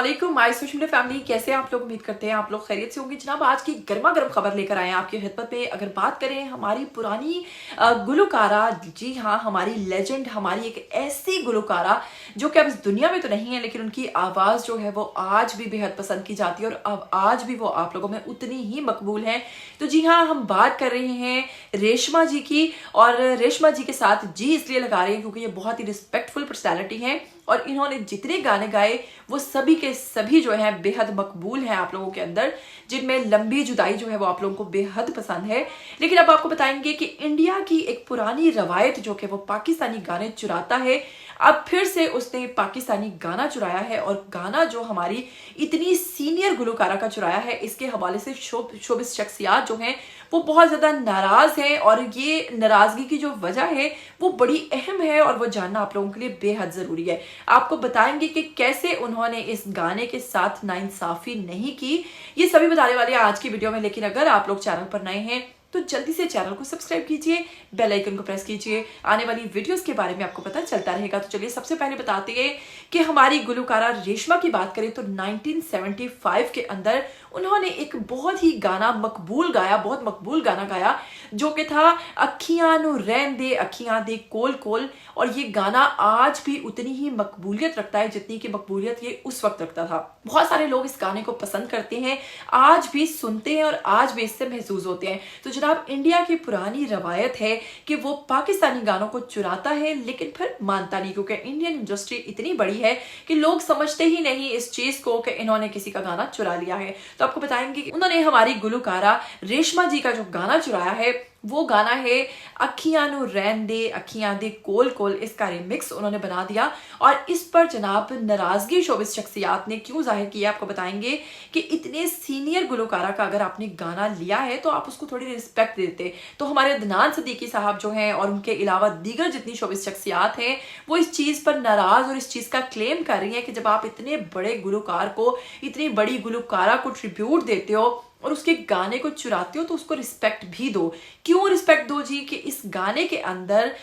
अस्सलामुअलैकुम my social media family, कैसे हैं आप लोग। उम्मीद करते हैं आप लोग खैरियत से होंगे। जनाब आज की गर्मा गर्म खबर लेकर आए हैं आपकी खिदमत में। अगर बात करें हमारी पुरानी गुलकारा, जी हाँ, हमारी लेजेंड, हमारी एक ऐसी गुलकारा जो कि अब इस दुनिया में तो नहीं है, लेकिन उनकी आवाज़ जो है वो आज भी बेहद पसंद की जाती है और अब आज भी वो आप लोगों में उतनी ही मकबूल है। तो जी हाँ, हम बात कर रहे हैं रेशमा जी की। और रेशमा जी के साथ जी इसलिए लगा रहे हैं क्योंकि ये बहुत ही रिस्पेक्टफुल पर्सनैलिटी हैं और इन्होंने जितने गाने गाए वो सभी के सभी जो है बेहद मकबूल हैं आप लोगों के अंदर, जिनमें लंबी जुदाई जो है वो आप लोगों को बेहद पसंद है। लेकिन अब आपको बताएंगे कि इंडिया की एक पुरानी रवायत जो कि वो पाकिस्तानी गाने चुराता है, अब फिर से उसने पाकिस्तानी गाना चुराया है। और गाना जो हमारी इतनी सीनियर गुलकारा का चुराया है, इसके हवाले से शोबिस शख्सियात जो हैं वो बहुत ज़्यादा नाराज़ हैं। और ये नाराज़गी की जो वजह है वो बड़ी अहम है और वो जानना आप लोगों के लिए बेहद ज़रूरी है। आपको बताएंगे कि कैसे उन्होंने इस गाने के साथ नाइंसाफ़ी नहीं की, ये सभी बताने वाले हैं आज की वीडियो में। लेकिन अगर आप लोग चैनल पर नए हैं तो जल्दी से चैनल को सब्सक्राइब कीजिए, बेल आइकन को प्रेस कीजिए, आने वाली वीडियोस के बारे में आपको पता चलता रहेगा। तो चलिए सबसे पहले बताते हैं कि हमारी गुलकारा रेशमा की बात करें तो 1975 के अंदर उन्होंने एक बहुत ही गाना मकबूल गाया, बहुत मकबूल गाना गाया, जो कि था अखियां नू रहन दे अखियां दे कोल कोल। और ये गाना आज भी उतनी ही मकबूलियत रखता है जितनी की मकबूलियत ये उस वक्त रखता था। बहुत सारे लोग इस गाने को पसंद करते हैं, आज भी सुनते हैं और आज भी इससे महसूस होते हैं। तो जनाब इंडिया की पुरानी रवायत है कि वो पाकिस्तानी गानों को चुराता है लेकिन फिर मानता नहीं, क्योंकि इंडियन इंडस्ट्री इतनी बड़ी है कि लोग समझते ही नहीं इस चीज को कि इन्होंने किसी का गाना चुरा लिया है। तो आपको बताएंगे कि उन्होंने हमारी गुलकारा रेशमा जी का जो गाना चुराया है वो गाना है अखियां नू रहन दे अखियां दे कोल कोल। इसका रिमिक्स उन्होंने बना दिया और इस पर जनाब नाराजगी शोबिस शख्सियात ने क्यों जाहिर किया, आपको बताएंगे कि इतने सीनियर गुलकारा का अगर आपने गाना लिया है तो आप उसको थोड़ी रिस्पेक्ट देते। तो हमारे अदनान सदीकी साहब जो हैं और उनके अलावा दीगर जितनी शोबिस शख्सियात हैं वो इस चीज़ पर नाराज और इस चीज़ का क्लेम कर रही हैं कि जब आप इतने बड़े गुलकार को, इतनी बड़ी गुलकारा को ट्रिब्यूट देते हो और उसके गाने को चुराते हो तो उसको रिस्पेक्ट भी दो। क्यों रिस्पेक्ट दो जी? कि इस गाने के अंदर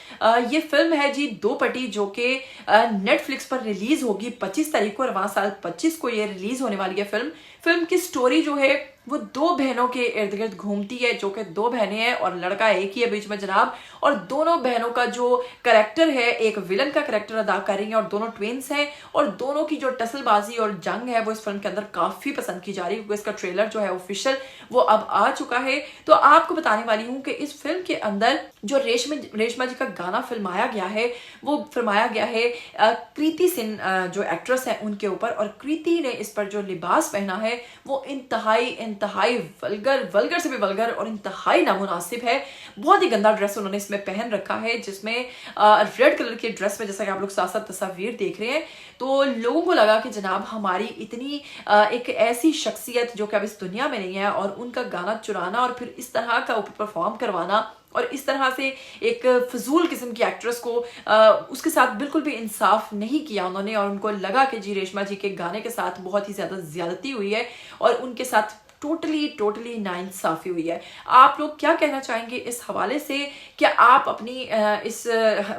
ये फिल्म है जी दो पटी, जो कि नेटफ्लिक्स पर रिलीज होगी 25 तारीख को और वहाँ साल 25 को ये रिलीज होने वाली है। फिल्म की स्टोरी जो है वो दो बहनों के इर्द गिर्द घूमती है, जो कि दो बहनें हैं और लड़का एक ही है बीच में जनाब। और दोनों बहनों का जो कैरेक्टर है एक विलन का कैरेक्टर अदा कर रही है और दोनों ट्विंस हैं। और दोनों की जो टसलबाजी और जंग है वो इस फिल्म के अंदर काफी पसंद की जा रही है, क्योंकि इसका ट्रेलर जो है ऑफिशियल वो अब आ चुका है। तो आपको बताने वाली हूँ कि इस फिल्म के अंदर जो रेशमा जी का गाना फिल्माया गया है वो फिल्माया गया है कृति सिंह जो एक्ट्रेस है उनके ऊपर। और कृति ने इस पर जो लिबास पहना है वो इंतहाई वल्गर से भी वल्गर और इंतहाई नामुनासिब है। बहुत ही गंदा ड्रेस उन्होंने इसमें पहन रखा है, जिसमें रेड कलर के ड्रेस में, जैसा कि आप लोग साथ साथ तस्वीर देख रहे हैं। तो लोगों को लगा कि जनाब हमारी इतनी एक ऐसी शख्सियत जो कि अब इस दुनिया में नहीं है और उनका गाना चुराना और फिर इस तरह का ऊपर परफॉर्म करवाना और इस तरह से एक फजूल किस्म की एक्ट्रेस को उसके साथ बिल्कुल भी इंसाफ नहीं किया उन्होंने। और उनको लगा कि जी रेशमा जी के गाने के साथ बहुत ही ज़्यादा ज्यादती हुई है और उनके साथ टोटली नाइंसाफी हुई है। आप लोग क्या कहना चाहेंगे इस हवाले से? क्या आप अपनी इस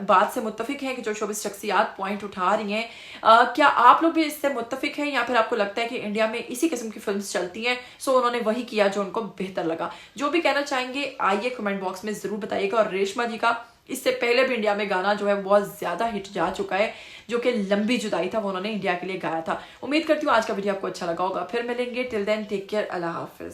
बात से मुत्तफिक हैं कि जो शोबिस शख्सियात पॉइंट उठा रही हैं, क्या आप लोग भी इससे मुत्तफिक हैं या फिर आपको लगता है कि इंडिया में इसी किस्म की फिल्म्स चलती हैं सो उन्होंने वही किया जो उनको बेहतर लगा? जो भी कहना चाहेंगे आइए कमेंट बॉक्स में ज़रूर बताइएगा। और रेशमा जी का इससे पहले भी इंडिया में गाना जो है बहुत ज़्यादा हिट जा चुका है, जो कि लंबी जुदाई था, वो उन्होंने इंडिया के लिए गाया था। उम्मीद करती हूँ आज का वीडियो आपको अच्छा लगा होगा। फिर मिलेंगे, टिल देन टेक केयर, अल्लाह हाफिज़।